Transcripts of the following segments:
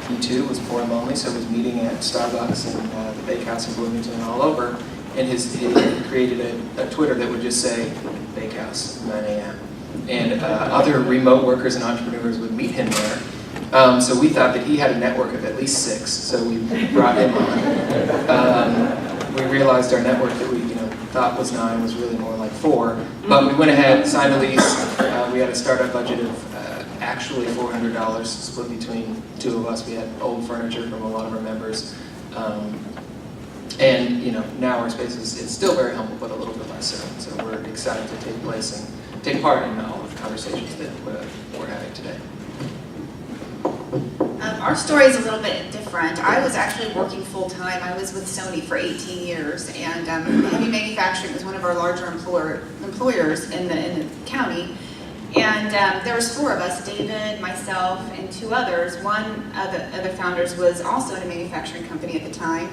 he too was poor and lonely, so was meeting at Starbucks and the Bakehouse in Bloomington and all over. And he created a Twitter that would just say, Bakehouse, 9 a.m. And other remote workers and entrepreneurs would meet him there. So we thought that he had a network of at least 6, so we brought him on. We realized our network that we thought was 9 was really more like 4. But we went ahead, signed a lease. We had a startup budget of actually $400 split between 2 of us. We had old furniture from a lot of our members. And now our space is still very humble, but a little bit less so. So we're excited to take part in all of the conversations that we're having today. Our story is a little bit different. I was actually working full-time. I was with Sony for 18 years, and heavy manufacturing was one of our larger employers in the county. And there was 4 of us, David, myself, and 2 others. One of the other founders was also in a manufacturing company at the time.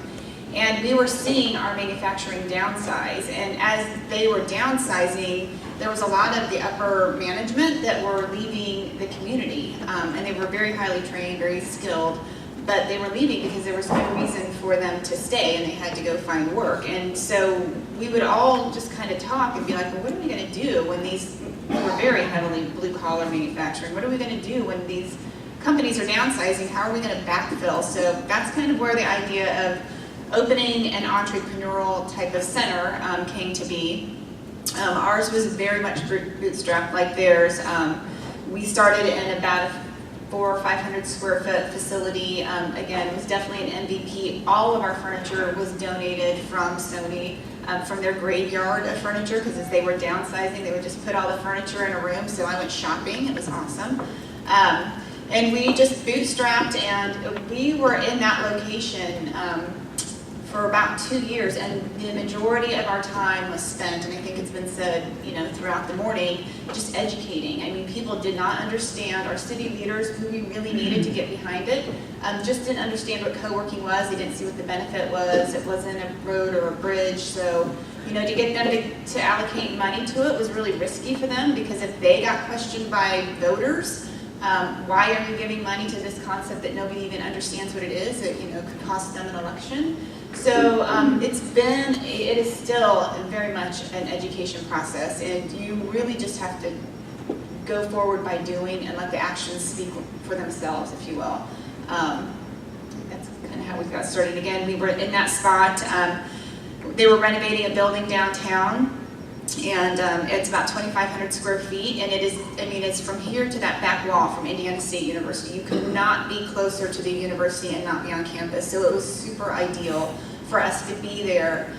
And we were seeing our manufacturing downsize. And as they were downsizing, there was a lot of the upper management that were leaving the community. And they were very highly trained, very skilled, but they were leaving because there was no reason for them to stay and they had to go find work. And so we would all just kind of talk and be like, well, what are we going to do when we were very heavily blue-collar manufacturing. What are we going to do when these companies are downsizing? How are we going to backfill? So that's kind of where the idea of opening an entrepreneurial type of center came to be. Ours was very much bootstrapped like theirs. We started in about a 400 or 500 square foot facility. Again, it was definitely an MVP. All of our furniture was donated from Sony, from their graveyard of furniture, because as they were downsizing, they would just put all the furniture in a room. So I went shopping. It was awesome. And we just bootstrapped, and we were in that location for about 2 years, and the majority of our time was spent, and I think it's been said, throughout the morning, just educating. I mean, people did not understand, our city leaders, who we really needed to get behind it, just didn't understand what co-working was. They didn't see what the benefit was. It wasn't a road or a bridge, so to get them to allocate money to it was really risky for them, because if they got questioned by voters, why are you giving money to this concept that nobody even understands what it is? It could cost them an election. So it is still very much an education process, and you really just have to go forward by doing and let the actions speak for themselves, if you will. That's kind of how we got started. Again, we were in that spot. They were renovating a building downtown, and it's about 2,500 square feet, and it's from here to that back wall from Indiana State University. You could not be closer to the university and not be on campus, so it was super ideal for us to be there.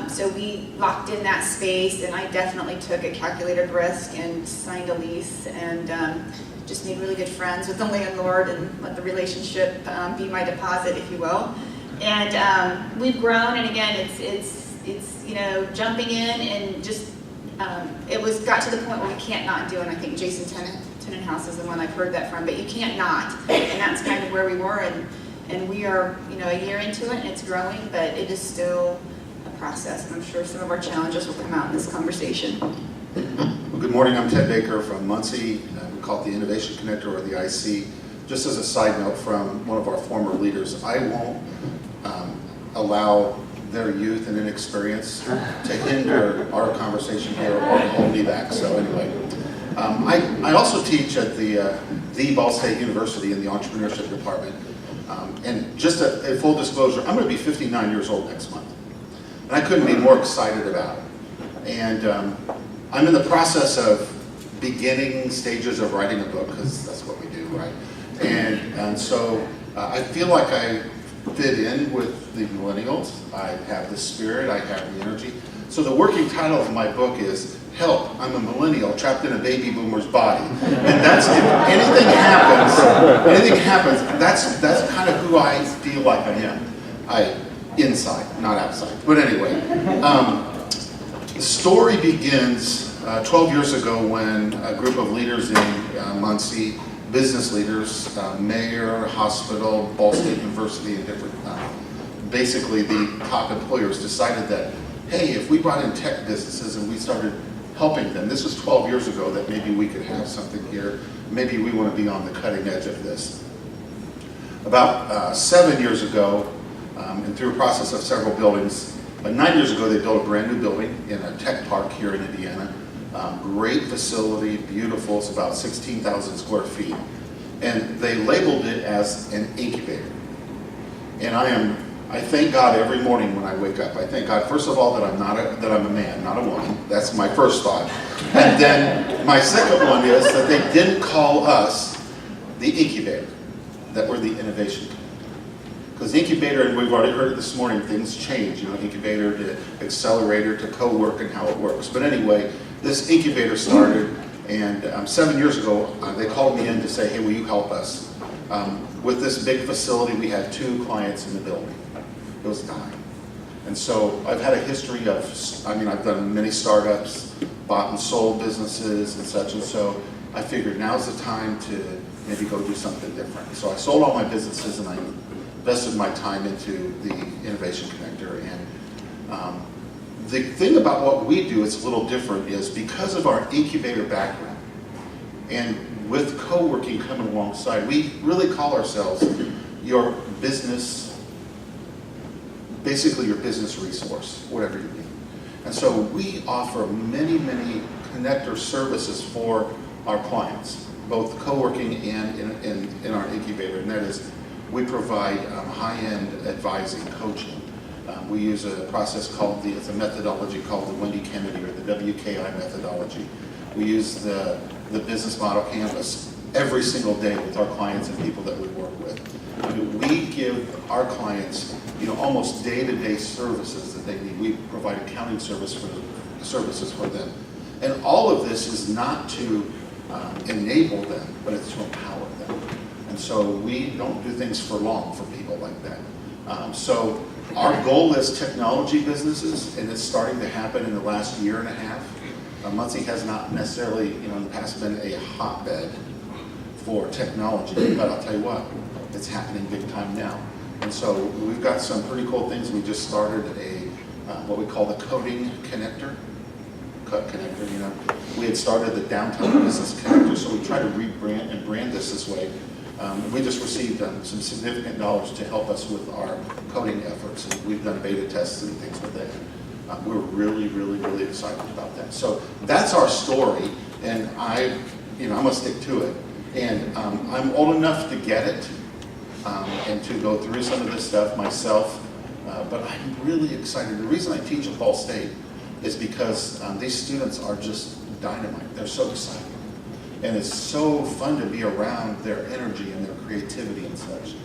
So we locked in that space, and I definitely took a calculated risk and signed a lease, and just made really good friends with the landlord and let the relationship be my deposit, if you will. And we've grown, and again, it's jumping in, and just it got to the point where we can't not do it. And I think Jason Tenenhouse is the one I've heard that from, but you can't not, and that's kind of where we were, and we are a year into it, and it's growing, but it is still a process, and I'm sure some of our challenges will come out in this conversation. Well, good morning, I'm Ted Baker from Muncie. We call it the Innovation Connector, or the IC. Just as a side note from one of our former leaders, I won't allow their youth and inexperience to hinder our conversation here or hold me back. So anyway, I also teach at the Ball State University in the entrepreneurship department. And just a full disclosure, I'm going to be 59 years old next month. And I couldn't be more excited about it. And I'm in the process of beginning stages of writing a book, because that's what we do, right? And so I feel like I fit in with the millennials. I have the spirit, I have the energy. So the working title of my book is Help, I'm a Millennial Trapped in a Baby Boomer's Body. And that's, if anything happens, that's kind of who I feel like I am. Inside, not outside. But anyway, the story begins 12 years ago when a group of leaders in Muncie, business leaders, mayor, hospital, Ball State University, and different, basically the top employers decided that, hey, if we brought in tech businesses and we started helping them, this was 12 years ago, that maybe we could have something here. Maybe we want to be on the cutting edge of this. About 7 years ago, and through a process of several buildings, 9 years ago they built a brand new building in a tech park here in Indiana. Great facility, beautiful, it's about 16,000 square feet. And they labeled it as an incubator. And I thank God every morning when I wake up. I thank God, first of all, that I'm a man, not a woman. That's my first thought. And then my second one is that they didn't call us the incubator, that we're the innovation. Because incubator, and we've already heard it this morning, things change, you know, incubator to accelerator to co-work and how it works. But anyway, this incubator started, and 7 years ago, they called me in to say, hey, will you help us? With this big facility, we had 2 clients in the building. It was dying. And so I've had a history of, I've done many startups, bought and sold businesses and such, and so I figured now's the time to maybe go do something different. So I sold all my businesses and I invested my time into the Innovation Connector. And the thing about what we do, it's a little different, is because of our incubator background and with co-working coming alongside, we really call ourselves your business, basically your business resource, whatever you need. And so we offer many, many connector services for our clients, both co-working and in our incubator, and that is we provide high-end advising, coaching. We use a process called it's a methodology called the Wendy Kennedy or the WKI methodology. We use the business model canvas every single day with our clients and people that we work with. We give our clients, almost day-to-day services that they need. We provide accounting services for them. And all of this is not to enable them, but it's to empower them. And so we don't do things for long for people like that. So our goal is technology businesses, and it's starting to happen in the last year and a half. Muncie has not necessarily, in the past been a hotbed for technology, but I'll tell you what, it's happening big time now. And so we've got some pretty cool things. We just started what we call the coding connector. We had started the downtown business connector, so we try to rebrand and brand this way. We just received some significant dollars to help us with our coding efforts, and we've done beta tests and things with that. We're really, really, really excited about that. So that's our story, and I'm gonna stick to it. And I'm old enough to get it and to go through some of this stuff myself, but I'm really excited. The reason I teach at Ball State is because these students are just dynamite. They're so excited. And it's so fun to be around their energy and their creativity and such.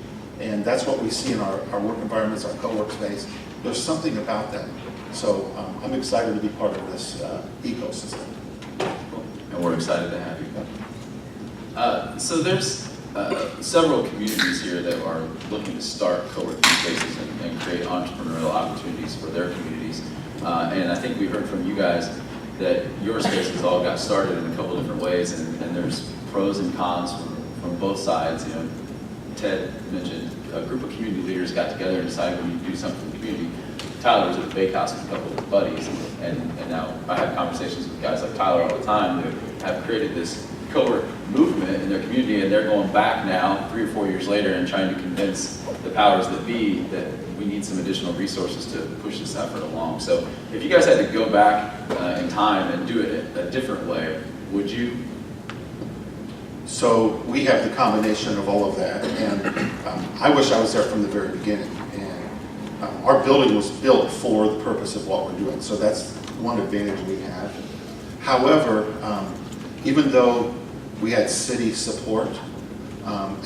And that's what we see in our work environments, our co-work space. There's something about that. So I'm excited to be part of this ecosystem. And we're excited to have you. So there's several communities here that are looking to start co-working spaces and create entrepreneurial opportunities for their communities. And I think we heard from you guys that your spaces all got started in a couple different ways, and there's pros and cons from both sides. Ted mentioned a group of community leaders got together and decided we need to do something for the community. Tyler was at the bakehouse with a couple of buddies, and now I have conversations with guys like Tyler all the time who have created this co-work movement in their community, and they're going back now 3 or 4 years later and trying to convince the powers that be that we need some additional resources to push this effort along. So if you guys had to go back in time and do it a different way, would you? So we have the combination of all of that, and I wish I was there from the very beginning. And our building was built for the purpose of what we're doing, so that's one advantage we have. However, even though we had city support,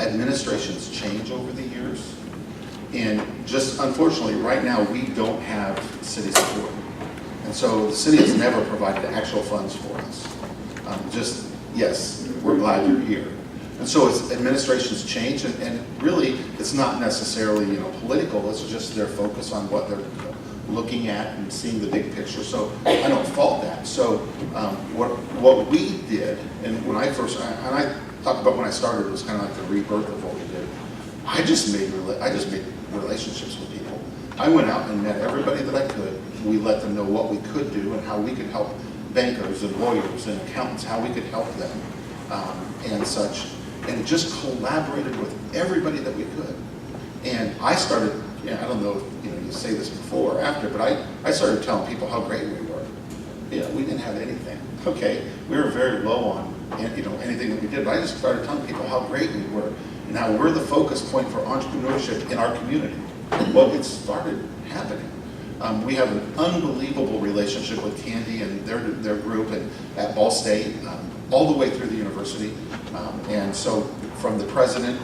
administrations change over the years. And just unfortunately, right now, we don't have city support. And so the city has never provided actual funds for us. Yes, we're glad you're here. And so as administrations change, and really, it's not necessarily political, it's just their focus on what they're looking at and seeing the big picture. So I don't fault that. So what we did, and when I talk about when I started, it was kind of like the rebirth of what we did. I just made relationships with people. I went out and met everybody that I could. We let them know what we could do and how we could help bankers and lawyers and accountants, how we could help them and such, and just collaborated with everybody that we could. I started, I don't know if you say this before or after, but I started telling people how great we were. We didn't have anything. Okay, we were very low on anything that we did, but I just started telling people how great we were and how we're the focus point for entrepreneurship in our community. Well, it started happening. We have an unbelievable relationship with Candy and their group at Ball State, all the way through the university. And so from the president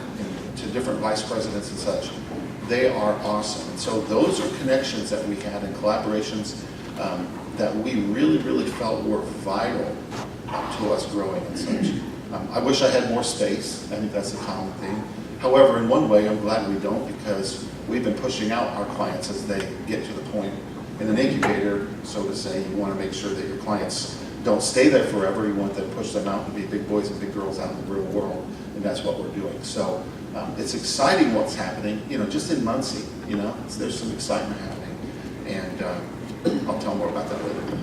to different vice presidents and such, they are awesome. And so those are connections that we had and collaborations that we really, really felt were vital to us growing and such. I wish I had more space. I think that's a common thing. However, in one way, I'm glad we don't, because we've been pushing out our clients as they get to the point in an incubator, so to say. You want to make sure that your clients don't stay there forever. You want to push them out and be big boys and big girls out in the real world, and that's what we're doing. So it's exciting what's happening, just in Muncie, there's some excitement happening, and I'll tell more about that later.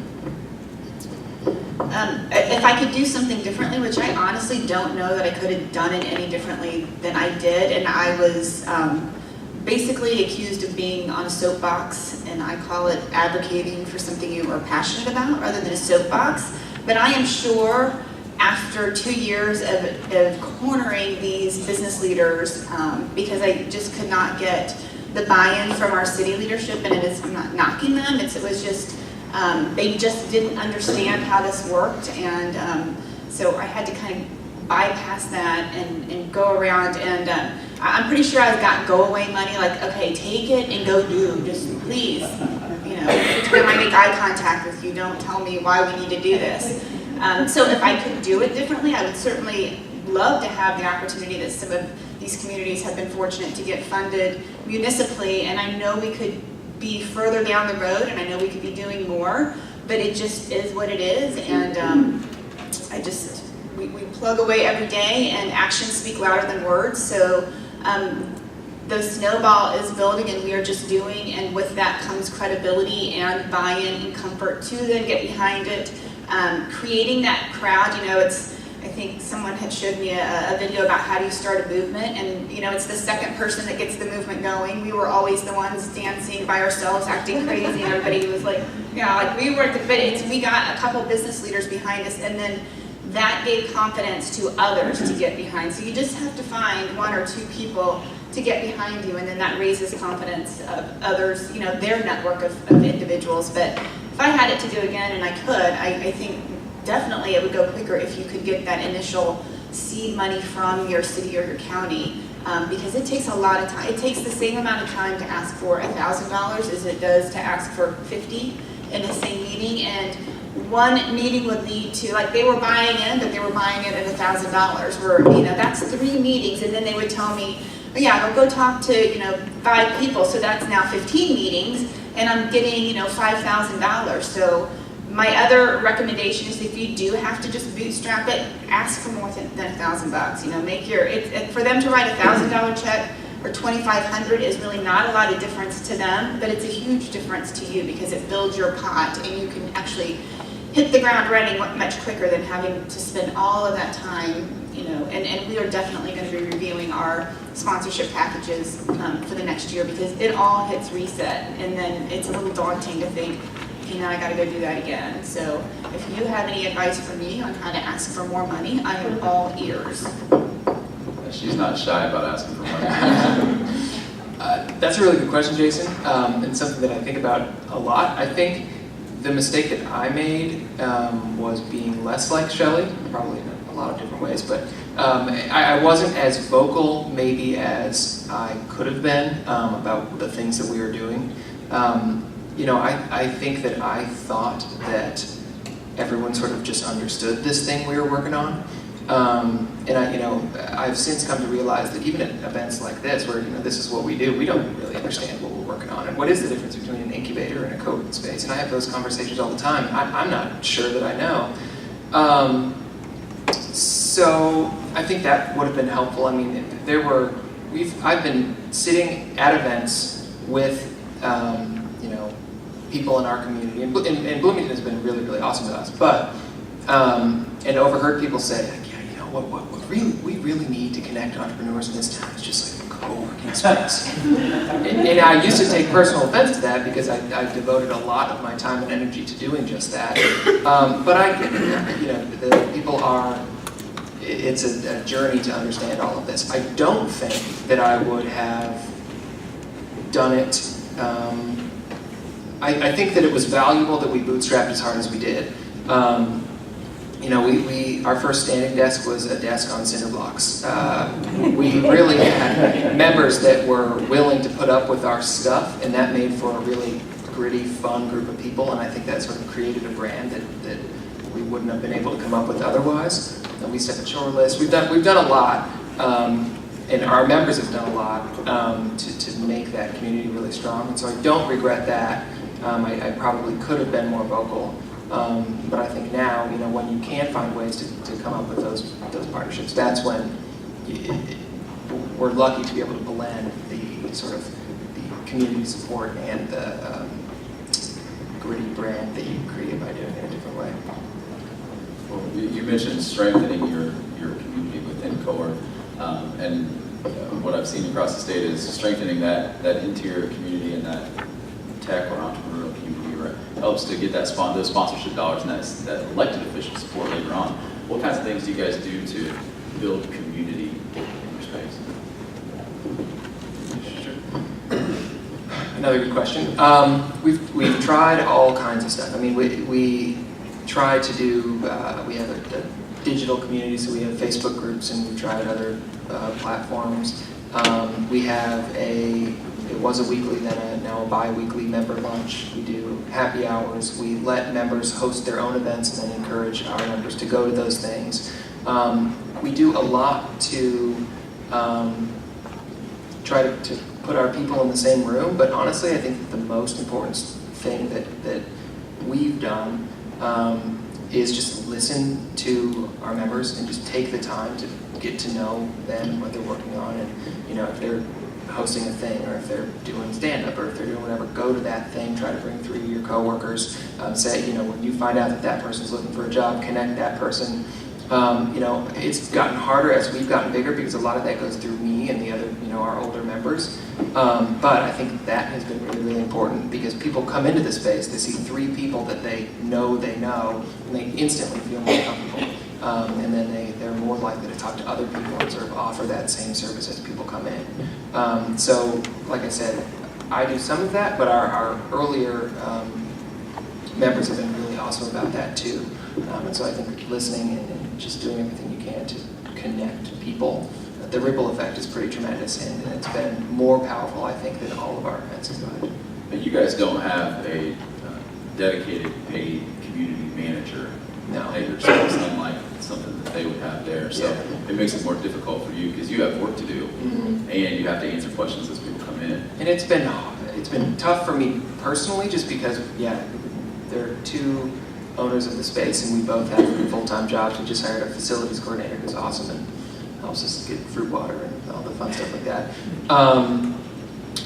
If I could do something differently, which I honestly don't know that I could have done it any differently than I did, and I was basically accused of being on a soapbox, and I call it advocating for something you are passionate about rather than a soapbox. But I am sure after 2 years of cornering these business leaders, because I just could not get the buy-in from our city leadership, and I'm not knocking them, it was just, they just didn't understand how this worked, and so I had to kind of bypass that and go around, and I'm pretty sure I've got go-away money, like, okay, take it and go do, just please, every time I make eye contact with you, don't tell me why we need to do this. So if I could do it differently, I would certainly love to have the opportunity that some of these communities have been fortunate to get funded municipally, and I know we could be further down the road, and I know we could be doing more, but it just is what it is, and we plug away every day, and actions speak louder than words, so the snowball is building, and we are just doing, and with that comes credibility and buy-in and comfort to then get behind it, creating that crowd. I think someone had showed me a video about how do you start a movement, and it's the second person that gets the movement going. We were always the ones dancing by ourselves, acting crazy, and everybody was like, we were, but we got a couple business leaders behind us, and then that gave confidence to others to get behind. So you just have to find 1 or 2 people to get behind you, and then that raises confidence of others, their network of individuals. But if I had it to do again, and I could, I think definitely it would go quicker if you could get that initial seed money from your city or your county, because it takes a lot of time. It takes the same amount of time to ask for $1,000 as it does to ask for 50 in the same meeting, and one meeting would lead to, like, they were buying in, but they were buying it at $1,000, where, that's 3 meetings, and then they would tell me, well, go talk to, 5 people, so that's now 15 meetings, and I'm getting, $5,000. So my other recommendation is, if you do have to just bootstrap it, ask for more than $1,000. Make for them to write a $1,000 check or $2,500 is really not a lot of difference to them, but it's a huge difference to you, because it builds your pot, and you can actually hit the ground running much quicker than having to spend all of that time, and we are definitely going to be reviewing our sponsorship packages for the next year, because it all hits reset, and then it's a little daunting to think, okay, now I got to go do that again. So if you have any advice for me on how to ask for more money, I am all ears. She's not shy about asking for money. That's a really good question, Jason, and something that I think about a lot. I think the mistake that I made was being less like Shelley, probably in a lot of different ways, but I wasn't as vocal maybe as I could have been about the things that we were doing. I think that I thought that everyone sort of just understood this thing we were working on. And I've since come to realize that even at events like this, where this is what we do, we don't really understand what we're working on, and what is the difference between an incubator and a co-working space. And I have those conversations all the time. I'm not sure that I know. So I think that would have been helpful. I mean, I've been sitting at events with people in our community, and Bloomington has been really, really awesome to us. But and overheard people say, what we really need to connect entrepreneurs in this town is just like co-working space. And I used to take personal offense to that because I devoted a lot of my time and energy to doing just that. But I get it, you know, the people are, it's a journey to understand all of this. I don't think that I would have done it. I think that it was valuable that we bootstrapped as hard as we did. You know, our first standing desk was a desk on cinder blocks. We really had members that were willing to put up with our stuff, and that made for a really gritty, fun group of people, and I think that sort of created a brand that we wouldn't have been able to come up with otherwise. And we set a chore list. We've done a lot, and our members have done a lot to make that community really strong, and so I don't regret that. I probably could have been more vocal. But I think now, you know, when you can find ways to come up with those partnerships, that's when we're lucky to be able to blend the sort of the community support and the gritty brand that you create by doing it in a different way. Well, you mentioned strengthening your community within cowork, and what I've seen across the state is strengthening that interior community and that tech or entrepreneurial community helps to get those sponsorship dollars and that elected official support later on. What kinds of things do you guys do to build community in your space? Another good question. We've tried all kinds of stuff. I mean, we try to do. We have a digital community, so we have Facebook groups, and we've tried other platforms. We have it was a weekly, then now a bi-weekly member lunch. We do happy hours. We let members host their own events and then encourage our members to go to those things. We do a lot to try to put our people in the same room, but honestly, I think that the most important thing that we've done is just listen to our members and just take the time to get to know them, what they're working on, and you know, if they're hosting a thing, or if they're doing stand-up, or if they're doing whatever, go to that thing, try to bring through your coworkers, say, you know, when you find out that person's looking for a job, connect that person. You know, it's gotten harder as we've gotten bigger because a lot of that goes through me and the other, you know, our older members. But I think that has been really, really important because people come into the space, they see 3 people that they know, and they instantly feel more comfortable. And then they're more likely to talk to other people and sort of offer that same service as people come in. So, like I said, I do some of that, but our earlier members have been really awesome about that too. And so I think listening and just doing everything you can to connect people, the ripple effect is pretty tremendous, and it's been more powerful, I think, than all of our events combined. But you guys don't have a dedicated paid community manager at your space, unlike something that they would have there. So it makes it more difficult for you because you have work to do, and you have to answer questions as people come in. And it's been tough for me personally, just because there are 2 owners of the space, and we both have full-time jobs. We just hired a facilities coordinator who's awesome and helps us get fruit water and all the fun stuff like that.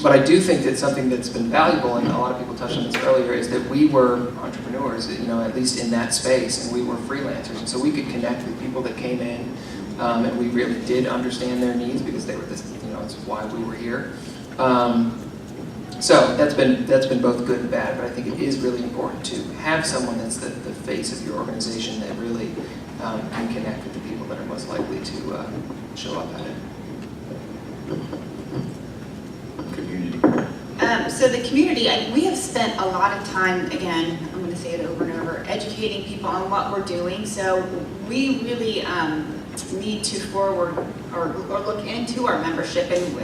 But I do think that something that's been valuable, and a lot of people touched on this earlier, is that we were entrepreneurs, you know, at least in that space, and we were freelancers, and so we could connect with people that came in, and we really did understand their needs because they were this, you know, it's why we were here. So that's been both good and bad, but I think it is really important to have someone that's the face of your organization that really can connect with the people that are most likely to show up at it. Community. So the community, we have spent a lot of time, again, I'm going to say it over and over, educating people on what we're doing. So we really need to forward or look into our membership and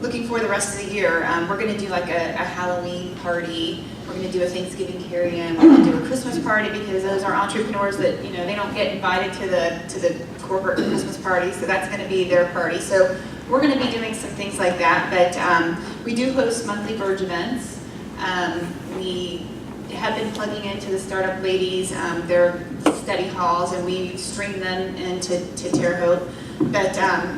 looking for the rest of the year. We're going to do like a Halloween party. We're going to do a Thanksgiving carry-in. We're going to do a Christmas party because those are entrepreneurs that, you know, they don't get invited to the corporate Christmas party, so that's going to be their party. So we're going to be doing some things like that, but we do host monthly Verge events. We have been plugging into the Startup Ladies, their study halls, and we stream them into Terre Haute. But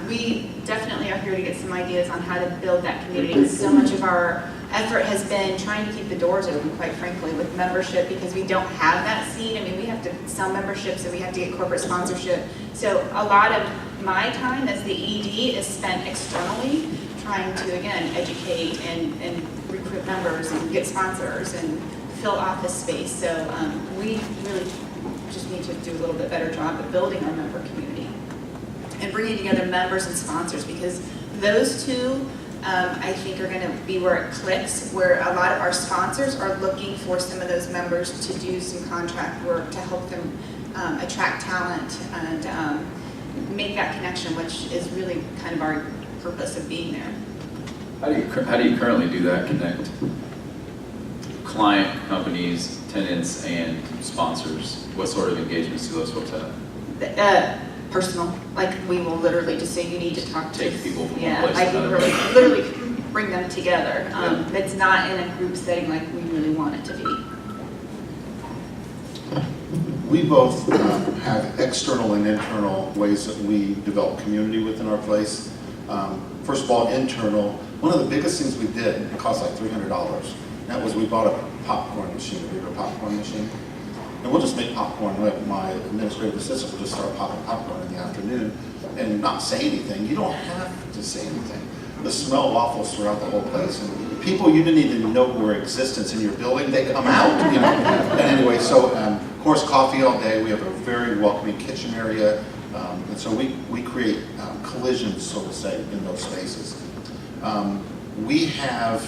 we definitely are here to get some ideas on how to build that community. So much of our effort has been trying to keep the doors open, quite frankly, with membership, because we don't have that scene. I mean, we have to sell memberships and we have to get corporate sponsorship. So a lot of my time as the ED is spent externally trying to, again, educate and recruit members and get sponsors and fill office space. So we really just need to do a little bit better job of building our member community and bringing together members and sponsors, because those two, I think, are going to be where it clicks, where a lot of our sponsors are looking for some of those members to do some contract work to help them attract talent and make that connection, which is really kind of our purpose of being there. How do you currently do that, connect client, companies, tenants, and sponsors? What sort of engagements do those folks have? Personal, like we will literally just say you need to talk to. Take people from Yeah, one place like to we another. literally bring them together. Yeah. It's not in a group setting like we really want it to be. We both have external and internal ways that we develop community within our place. First of all, internal, one of the biggest things we did, it cost like $300, that was we bought a popcorn machine, a bigger popcorn machine. And we'll just make popcorn. My administrative assistant will just start popping popcorn in the afternoon and not say anything. You don't have to say anything. The smell waffles throughout the whole place. And people you didn't even know were in existence in your building, they come out, you know. And anyway, so of course, coffee all day. We have a very welcoming kitchen area. And so we create collisions, so to say, in those spaces. We have,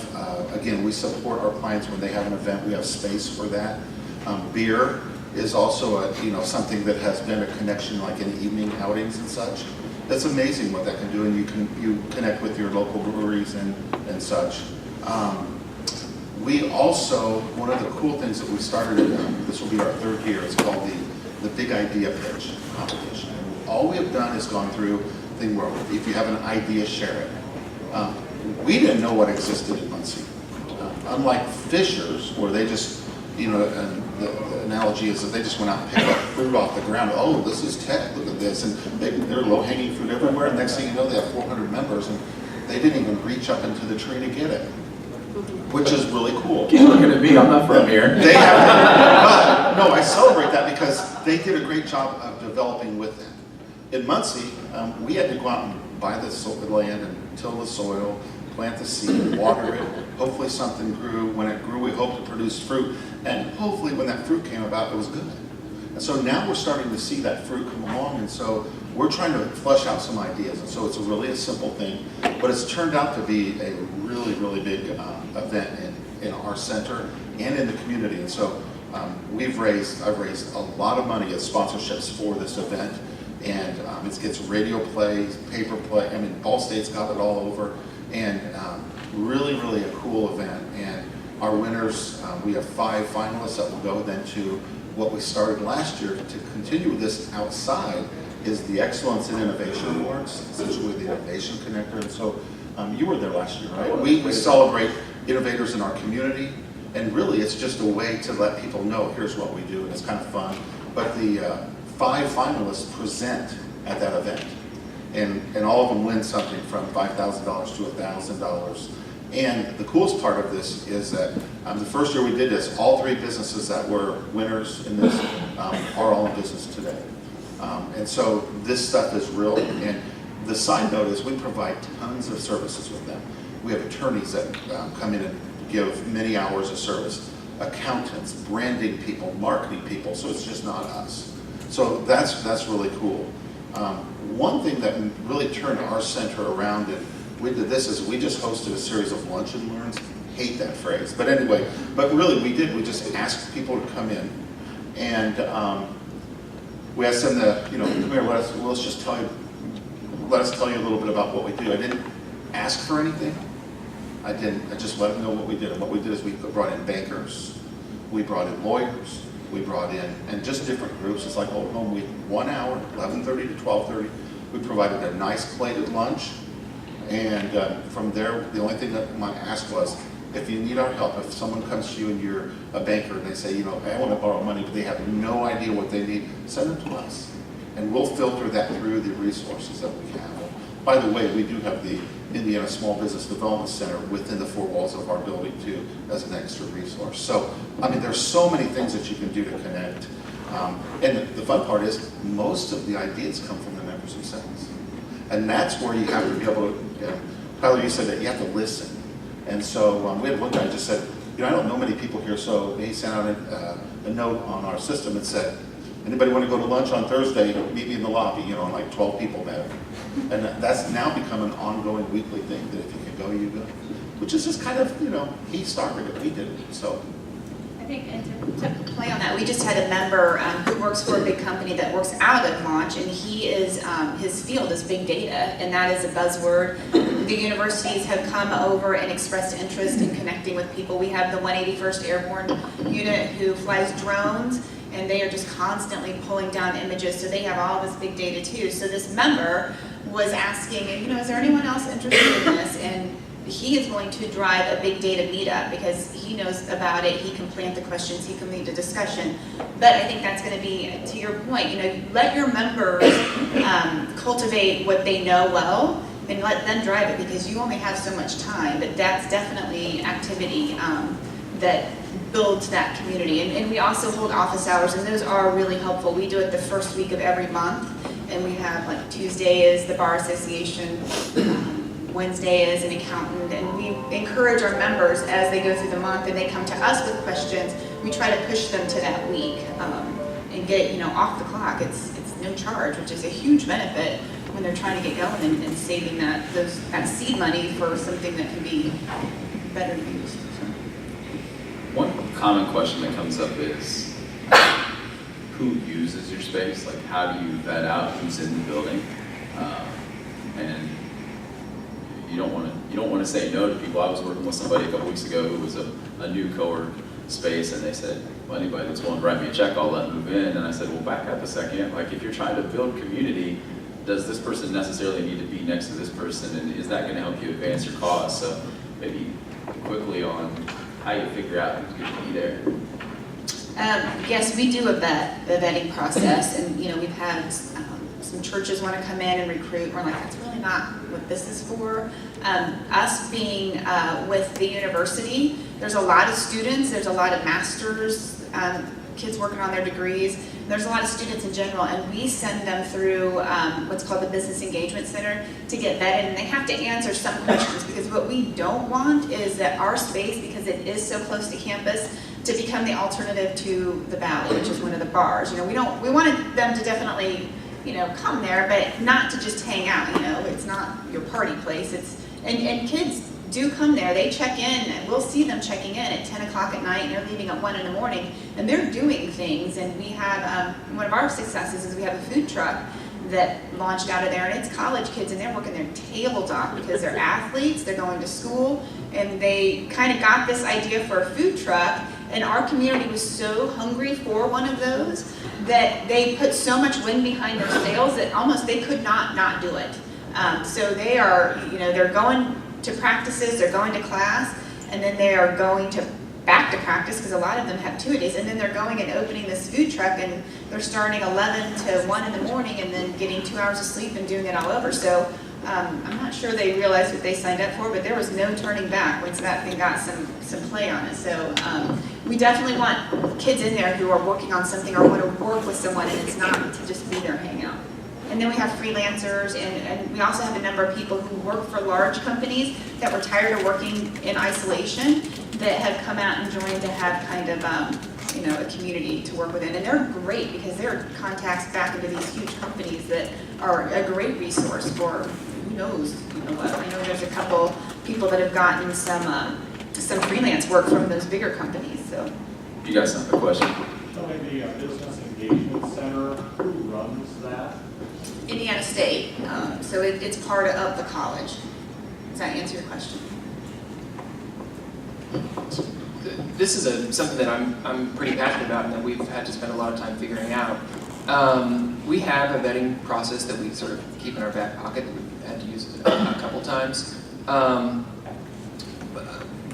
again, we support our clients when they have an event. We have space for that. Beer is also something that has been a connection, like in evening outings and such. That's amazing what that can do, and you connect with your local breweries and such. We also, one of the cool things that we started, this will be our third year, it's called the Big Idea Pitch competition. And all we have done is gone through a thing where if you have an idea, share it. We didn't know what existed in Muncie. Unlike Fisher's, where they just, and the analogy is that they just went out and picked up fruit off the ground. Oh, this is tech, look at this. And they're low-hanging fruit everywhere. And next thing you know, they have 400 members, and they didn't even reach up into the tree to get it, which is really cool. Keep looking at me, I'm not from here. They have, but no, I celebrate that because they did a great job of developing with them. In Muncie, we had to go out and buy the land and till the soil, plant the seed, water it. Hopefully something grew. When it grew, we hoped it produced fruit. And hopefully when that fruit came about, it was good. And so now we're starting to see that fruit come along. And so we're trying to flesh out some ideas. And so it's really a simple thing. But it's turned out to be a really, really big event in our center and in the community. And so I've raised a lot of money as sponsorships for this event. And it gets radio plays, paper play. I mean, Ball State's got it all over. And really, really a cool event. And our winners, we have 5 finalists that will go then to what we started last year to continue this outside is the Excellence in Innovation Awards, essentially the Innovation Connector. And so you were there last year, right? We celebrate innovators in our community. And really, it's just a way to let people know, here's what we do. And it's kind of fun. But the 5 finalists present at that event. And all of them win something from $5,000 to $1,000. And the coolest part of this is that the first year we did this, all 3 businesses that were winners in this are all in business today. And so this stuff is real. And the side note is we provide tons of services with them. We have attorneys that come in and give many hours of service, accountants, branding people, marketing people, so it's just not us. So that's really cool. One thing that really turned our center around, and we did this, is we just hosted a series of lunch and learns. Hate that phrase, but anyway, but really we did. We just asked people to come in, and we asked them to, come here, let us tell you a little bit about what we do. I didn't ask for anything. I just let them know what we did. And what we did is we brought in bankers, we brought in lawyers, we brought in, and just different groups. It's like Old Home Week, 1 hour, 11:30 to 12:30. We provided a nice plated lunch, and from there, the only thing that my ask was, if you need our help, if someone comes to you and you're a banker and they say, I want to borrow money, but they have no idea what they need, send them to us. And we'll filter that through the resources that we have. By the way, we do have the Indiana Small Business Development Center within the 4 walls of our building too, as an extra resource. So, there's so many things that you can do to connect. And the fun part is, most of the ideas come from the members themselves. And that's where you have to be able to, Tyler, you said that you have to listen. And so we had one guy just said, I don't know many people here, so he sent out a note on our system that said, anybody want to go to lunch on Thursday, meet me in the lobby, and like 12 people met. And that's now become an ongoing weekly thing, that if you can go, you go. Which is just kind of, he started it, we did it, so. I think, and to play on that, we just had a member who works for a big company that works out of launch, and he is, his field is big data, and that is a buzzword. The universities have come over and expressed interest in connecting with people. We have the 181st Airborne Unit who flies drones, and they are just constantly pulling down images, so they have all this big data too. So this member was asking, is there anyone else interested in this? And he is going to drive a big data meetup because he knows about it, he can plant the questions, he can lead a discussion. But I think that's going to be, to your point, let your members cultivate what they know well and let them drive it, because you only have so much time. But that's definitely activity that builds that community. And we also hold office hours, and those are really helpful. We do it the first week of every month, and we have like Tuesday is the Bar Association, Wednesday is an accountant, and we encourage our members as they go through the month and they come to us with questions, we try to push them to that week and get off the clock. It's no charge, which is a huge benefit when they're trying to get going and saving that seed money for something that can be better used. One common question that comes up is, who uses your space? Like, how do you vet out who's in the building? And you don't want to say no to people. I was working with somebody a couple weeks ago who was a new cowork space, and they said, well, anybody that's willing to write me a check, I'll let them move in. And I said, well, back up a second. Like, if you're trying to build community, does this person necessarily need to be next to this person? And is that going to help you advance your cause? So maybe quickly on how you figure out who's going to be there. Yes, we do a vetting process, and we've had some churches want to come in and recruit. We're like, that's really not what this is for. Us being with the university, there's a lot of students, there's a lot of masters, kids working on their degrees. There's a lot of students in general, and we send them through what's called the Business Engagement Center to get vetted, and they have to answer some questions, because what we don't want is that our space, because it is so close to campus, to become the alternative to the Valley, which is one of the bars. We wanted them to definitely come there, but not to just hang out. It's not your party place. And kids do come there. They check in, and we'll see them checking in at 10 o'clock at night, and they're leaving at 1 in the morning, and they're doing things. And we have, one of our successes is we have a food truck that launched out of there, and it's college kids, and they're working their tables off because they're athletes, they're going to school, and they kind of got this idea for a food truck, and our community was so hungry for one of those that they put so much wind behind their sails that almost they could not do it. So they are, they're going to practices, they're going to class, and then they are going back to practice, because a lot of them have 2-a-days, and then they're going and opening this food truck, and they're starting 11 to 1 in the morning and then getting 2 hours of sleep and doing it all over. So I'm not sure they realized what they signed up for, but there was no turning back once that thing got some play on it. So we definitely want kids in there who are working on something or want to work with someone, and it's not to just be their hangout. And then we have freelancers, and we also have a number of people who work for large companies that were tired of working in isolation that have come out and joined to have kind of a community to work within. And they're great because they're contacts back into these huge companies that are a great resource for who knows what. I know there's a couple people that have gotten some freelance work from those bigger companies. So You guys have a question? So the Business Engagement Center, who runs that? Indiana State, so it's part of the college. Does that answer your question? This is something that I'm pretty passionate about, and that we've had to spend a lot of time figuring out. We have a vetting process that we sort of keep in our back pocket that we've had to use a couple times.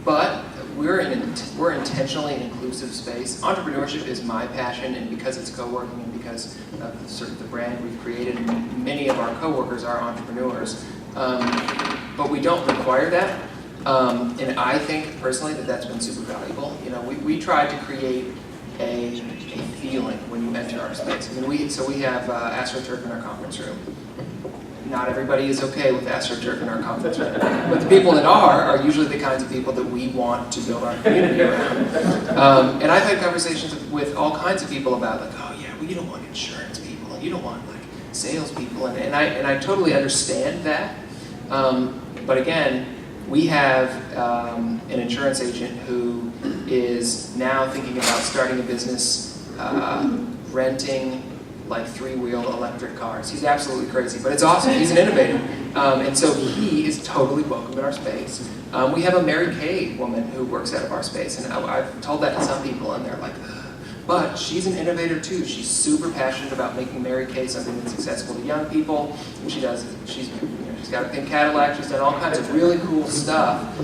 But we're intentionally an inclusive space. Entrepreneurship is my passion, and because it's co-working and because of sort of the brand we've created, and many of our co-workers are entrepreneurs. But we don't require that. And I think personally that that's been super valuable. We tried to create a feeling when you enter our space. I mean, we have AstroTurf in our conference room. not everybody is okay with AstroTurf in our conference room. But the people that are usually the kinds of people that we want to build our community around. And I've had conversations with all kinds of people about like, oh yeah, well you don't want insurance people, and you don't want like salespeople, and I totally understand that. But again, we have an insurance agent who is now thinking about starting a business renting like 3-wheel electric cars. He's absolutely crazy, but it's awesome. He's an innovator. And so he is totally welcome in our space. We have a Mary Kay woman who works out of our space, and I've told that to some people, and they're like, ugh. But she's an innovator too. She's super passionate about making Mary Kay something that's accessible to young people. And she's got a pink Cadillac. She's done all kinds of really cool stuff.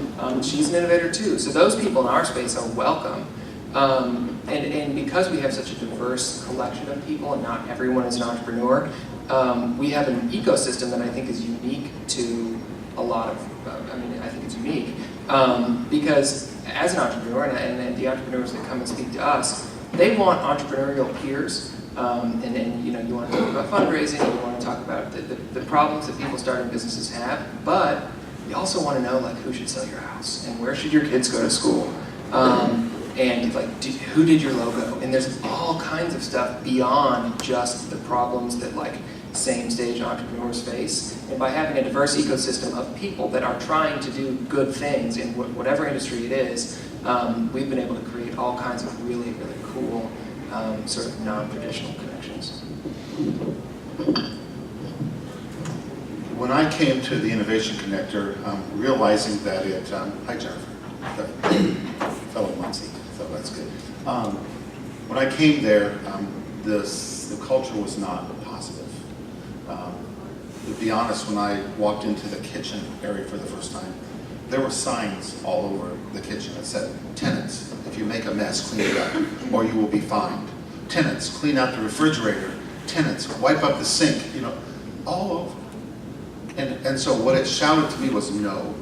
She's an innovator too. So those people in our space are welcome. And because we have such a diverse collection of people and not everyone is an entrepreneur, we have an ecosystem that I think is unique to a lot of, I think it's unique. Because as an entrepreneur, and the entrepreneurs that come and speak to us, they want entrepreneurial peers. And you want to talk about fundraising, you want to talk about the problems that people starting businesses have, but you also want to know like who should sell your house and where should your kids go to school. And like, who did your logo? And there's all kinds of stuff beyond just the problems that like same-stage entrepreneurs face. And by having a diverse ecosystem of people that are trying to do good things in whatever industry it is, we've been able to create all kinds of really, really cool sort of non-traditional connections. When I came to the Innovation Connector, realizing that it, hi Jennifer, fellow Muncie, so that's good. When I came there, the culture was not positive. To be honest, when I walked into the kitchen area for the first time, there were signs all over the kitchen that said, tenants, if you make a mess, clean it up, or you will be fined. Tenants, clean out the refrigerator. Tenants, wipe up the sink, all over. And so what it shouted to me was, no,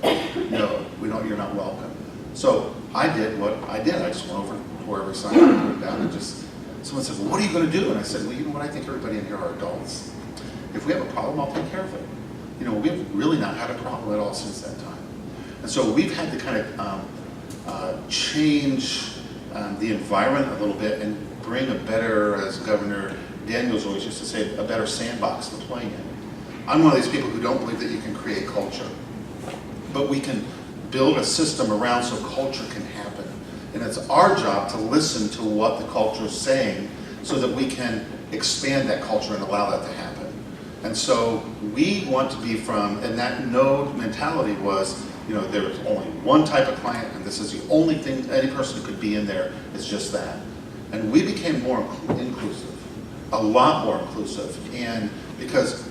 you're not welcome. So I did what I did. I just went over to wherever sign I put it down and someone said, well, what are you going to do? And I said, well, you know what, I think everybody in here are adults. If we have a problem, I'll take care of it. We've really not had a problem at all since that time. And so we've had to kind of change the environment a little bit and bring a better, as Governor Daniels always used to say, a better sandbox to play in. I'm one of these people who don't believe that you can create culture, but we can build a system around so culture can happen. And it's our job to listen to what the culture is saying so that we can expand that culture and allow that to happen. And so we want to be and that node mentality was, there's only one type of client, and this is the only thing any person could be in there, is just that. And we became more inclusive, a lot more inclusive. And because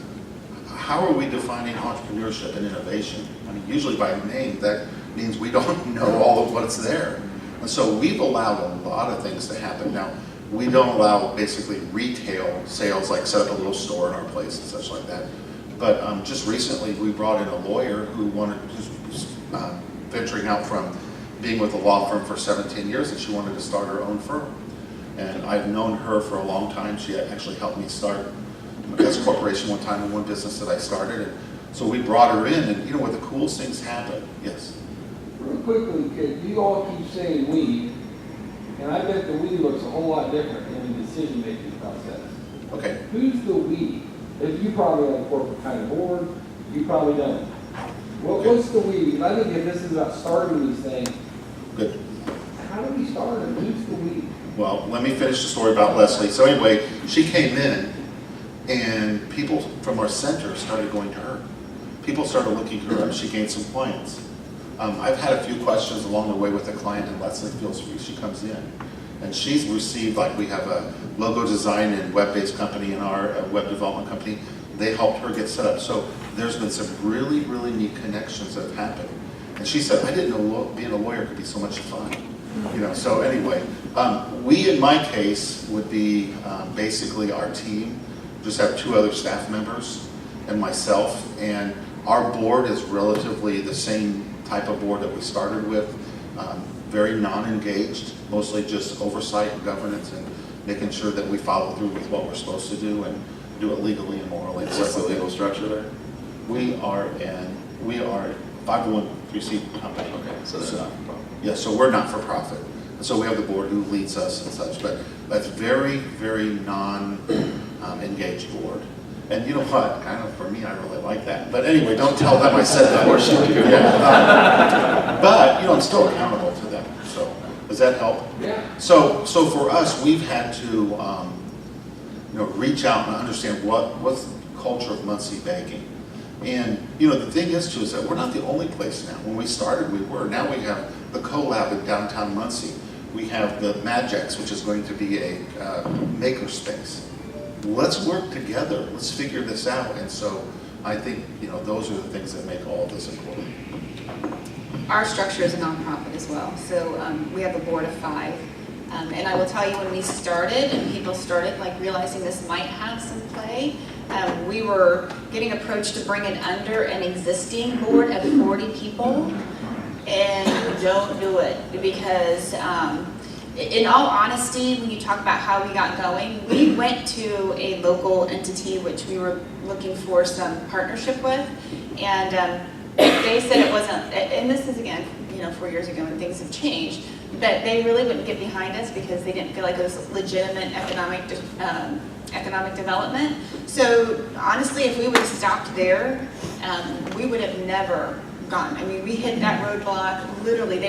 how are we defining entrepreneurship and innovation? Usually by name, that means we don't know all of what's there. And so we've allowed a lot of things to happen. Now, we don't allow basically retail sales, like set up a little store in our place and such like that. But just recently, we brought in a lawyer who's venturing out from being with a law firm for 17 years, and she wanted to start her own firm. And I've known her for a long time. She actually helped me start S Corporation one time in one business that I started. And so we brought her in, and where the coolest things happen. Yes? Real quickly, kid, you all keep saying we, and I bet the we looks a whole lot different in the decision-making process. Okay. Who's the we? If you probably have a corporate kind of board, you probably don't. What's the we? Because I think if this is about starting these things, Good. how do we start them? Who's the we? Well, let me finish the story about Leslie. So anyway, she came in, and people from our center started going to her. People started looking to her, and she gained some clients. I've had a few questions along the way with a client, and Leslie feels free. She comes in, and she's received, like we have a logo design and web-based company in our web development company. They helped her get set up. So there's been some really, really neat connections that have happened. And she said, I didn't know being a lawyer could be so much fun. So anyway, we in my case would be basically our team. Just have 2 other staff members and myself. And our board is relatively the same type of board that we started with. Very non-engaged, mostly just oversight and governance and making sure that we follow through with what we're supposed to do and do it legally and morally. What's the legal structure there? We are a 501(c) company. Okay, so that's not a problem. Yeah, so we're not for profit. And so we have the board who leads us and such, but that's very, very non-engaged board. And you know what, kind of for me, I really like that. But anyway, don't tell them I said that. Of course you do. Yeah. But, I'm still accountable to them, so, does that help? Yeah. So for us, we've had to, reach out and understand what's the culture of Muncie baking. And, the thing is too, is that we're not the only place now. When we started, we were. Now we have the CoLab in downtown Muncie. We have the Magix, which is going to be a maker space. Let's work together. Let's figure this out. And so I think, those are the things that make all of this important. Our structure is a nonprofit as well, so we have a board of 5. And I will tell you, when we started and people started realizing this might have some play, we were getting approached to bring it under an existing board of 40 people, and don't do it because in all honesty, when you talk about how we got going, we went to a local entity which we were looking for some partnership with, and they said it wasn't, and this is again, 4 years ago and things have changed, but they really wouldn't get behind us because they didn't feel like it was legitimate economic development. So honestly, if we would have stopped there, we would have never gone. I mean, we hit that roadblock. Literally,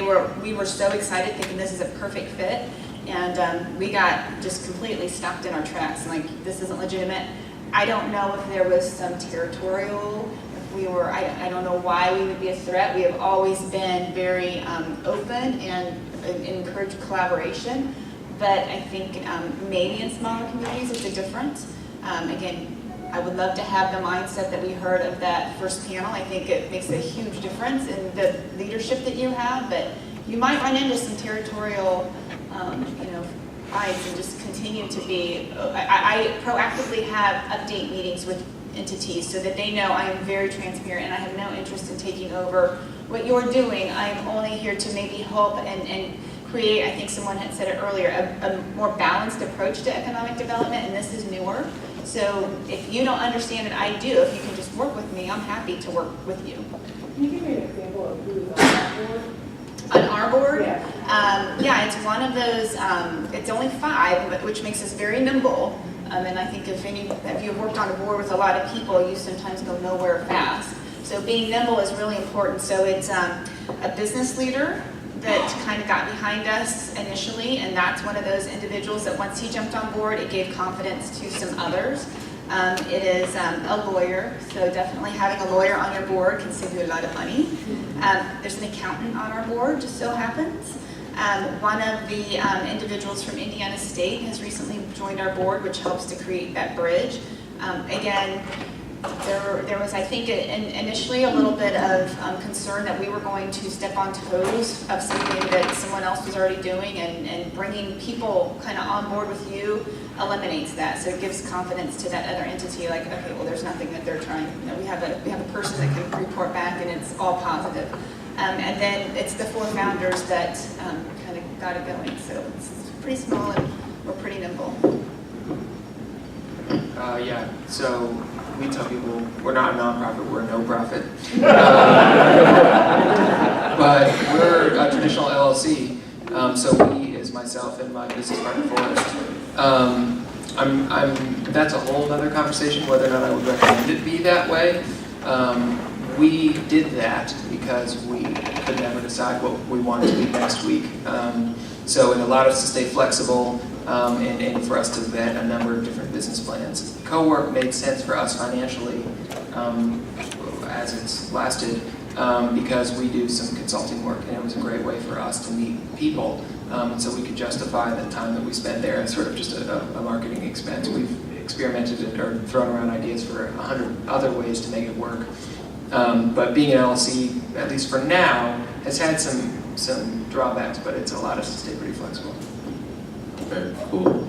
we were so excited thinking this is a perfect fit, and we got just completely stopped in our tracks. And this isn't legitimate. I don't know if there was some territorial. I don't know why we would be a threat. We have always been very open and encourage collaboration. But I think maybe in smaller communities it's a difference. Again, I would love to have the mindset that we heard of that first panel. I think it makes a huge difference in the leadership that you have, but you might run into some territorial, fights and just continue to be, I proactively have update meetings with entities so that they know I am very transparent and I have no interest in taking over what you're doing. I am only here to maybe help and create, I think someone had said it earlier, a more balanced approach to economic development, and this is newer. So if you don't understand it, I do. If you can just work with me, I'm happy to work with you. Can you give me an example of who is on that board? On our board? Yeah. It's one of those, it's only 5, but which makes us very nimble. And I think if you have worked on a board with a lot of people, you sometimes go nowhere fast. So being nimble is really important. So it's a business leader that kind of got behind us initially, and that's one of those individuals that once he jumped on board, it gave confidence to some others. It is a lawyer, so definitely having a lawyer on your board can save you a lot of money. There's an accountant on our board, just so happens. One of the individuals from Indiana State has recently joined our board, which helps to create that bridge. Again, there was, I think, initially a little bit of concern that we were going to step on toes of something that someone else was already doing, and bringing people kind of on board with you eliminates that. So it gives confidence to that other entity, like, okay, well, there's nothing that they're trying. We have a person that can report back, and it's all positive. And then it's the 4 founders that kind of got it going. So it's pretty small, and we're pretty nimble. So we tell people we're not a nonprofit, we're a no-profit. But we're a traditional LLC. So we, as myself and my business partner Forrest, that's a whole other conversation whether or not I would recommend it be that way. We did that because we could never decide what we wanted to be next week. So it allowed us to stay flexible and for us to vet a number of different business plans. Cowork made sense for us financially as it's lasted because we do some consulting work, and it was a great way for us to meet people. So we could justify the time that we spend there as sort of just a marketing expense. We've experimented or thrown around ideas for 100 other ways to make it work. But being an LLC, at least for now, has had some drawbacks, but it's allowed us to stay pretty flexible. Very cool.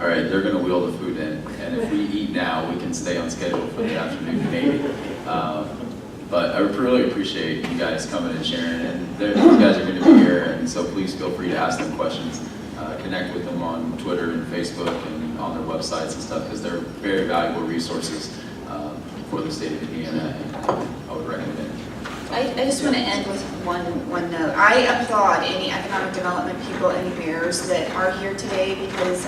All right, they're going to wheel the food in, and if we eat now, we can stay on schedule for the afternoon maybe. But I really appreciate you guys coming and sharing, and these guys are going to be here, and so please feel free to ask them questions. Connect with them on Twitter and Facebook and on their websites and stuff, because they're very valuable resources for the state of Indiana, and I would recommend it. I just want to end with one note. I applaud any economic development people and mayors that are here today because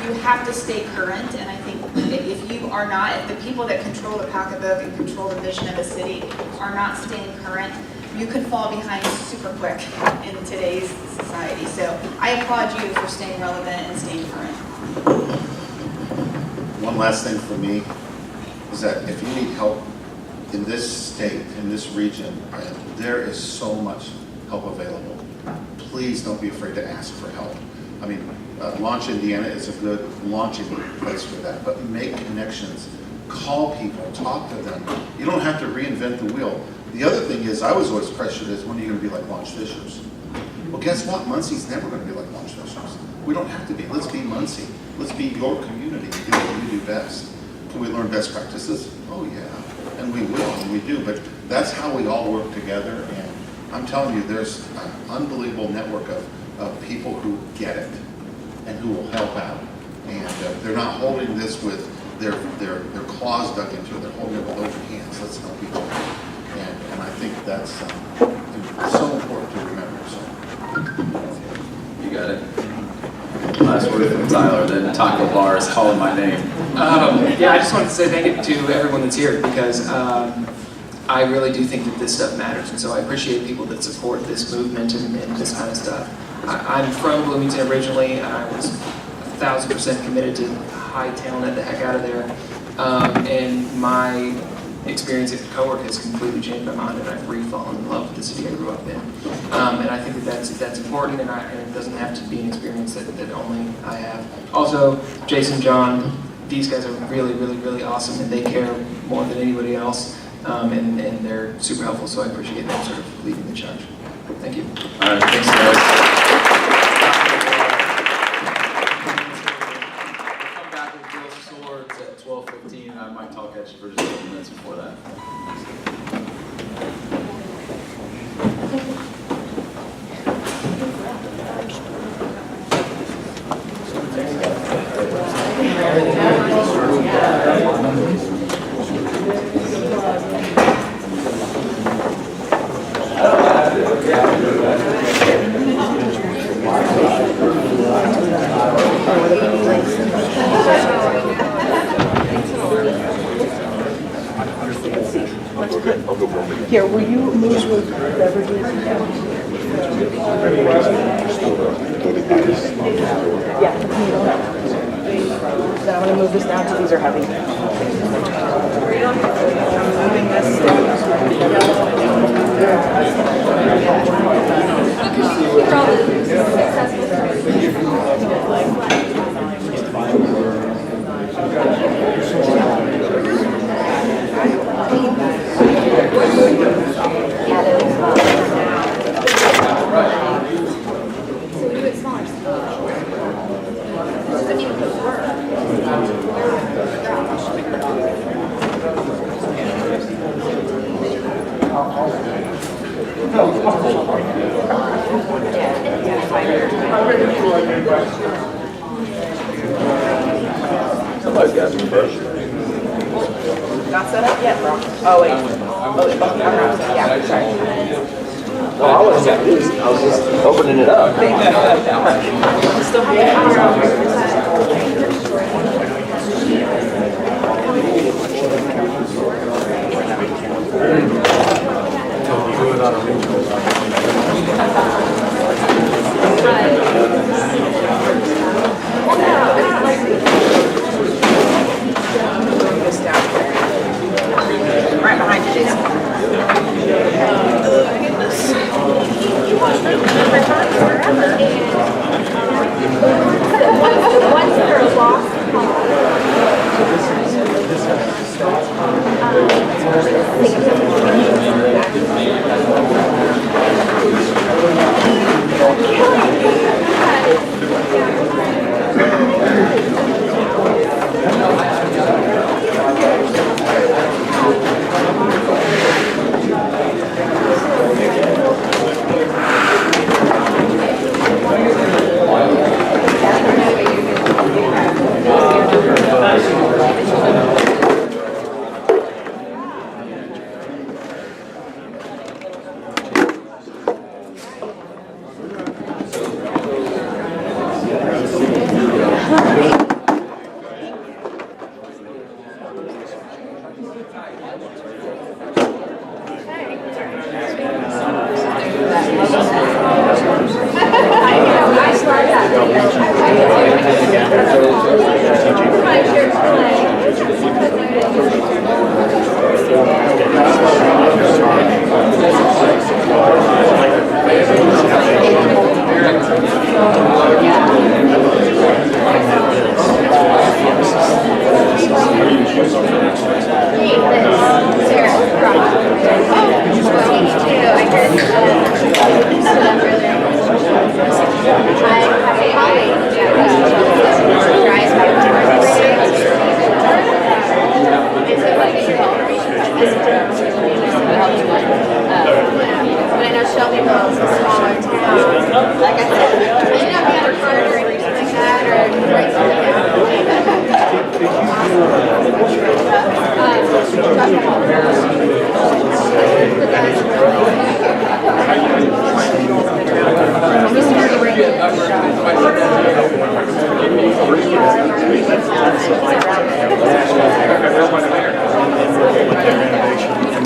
you have to stay current, and I think if you are not, if the people that control the pocketbook and control the vision of the city are not staying current, you could fall behind super quick in today's society. So I applaud you for staying relevant and staying current. One last thing for me is that if you need help in this state, in this region, there is so much help available. Please don't be afraid to ask for help. I mean, Launch Indiana is a good launching place for that, but make connections, call people, talk to them. You don't have to reinvent the wheel. The other thing is, I was always pressured is, when are you going to be like Launch Fishers? Well, guess what? Muncie's never going to be like Launch Fishers. We don't have to be. Let's be Muncie. Let's be your community. Do what you do best. Can we learn best practices? Oh, yeah. And we will, and we do. But that's how we all work together. And I'm telling you, there's an unbelievable network of people who get it and who will help out. And they're not holding this with their claws dug into it. They're holding it with open hands. Let's help each other. And I think that's so important to remember. So. You got it. Last word from Tyler, then Taco Bar is calling my name. Yeah, I just wanted to say thank you to everyone that's here because I really do think that this stuff matters, and so I appreciate people that support this movement and this kind of stuff. I'm from Bloomington originally, and I was 1,000% committed to high-tailing the heck out of there, and my experience at Cowork has completely changed my mind, and I've re-fallen in love with the city I grew up in. And I think that that's important, and it doesn't have to be an experience that only I have. Also, Jason, John, these guys are really, really, really awesome, and they care more than anybody else, and they're super helpful, so I appreciate them sort of leading the charge. Thank you. All right, thanks, guys. Come back with Bill Swords at 12:15, and I might talk at you for just a couple minutes before that. Here, will you move with beverages? Yeah. So I'm going to move this down because these are heavy. Moving this Not set up yet, bro. Oh, wait. Yeah, sorry. No, I wasn't. I was just opening it up. Right behind you, Jason. Once they're lost, Thank you. probably will, it's a smaller town. Like I said, I may not be on a card or anything like that, or write something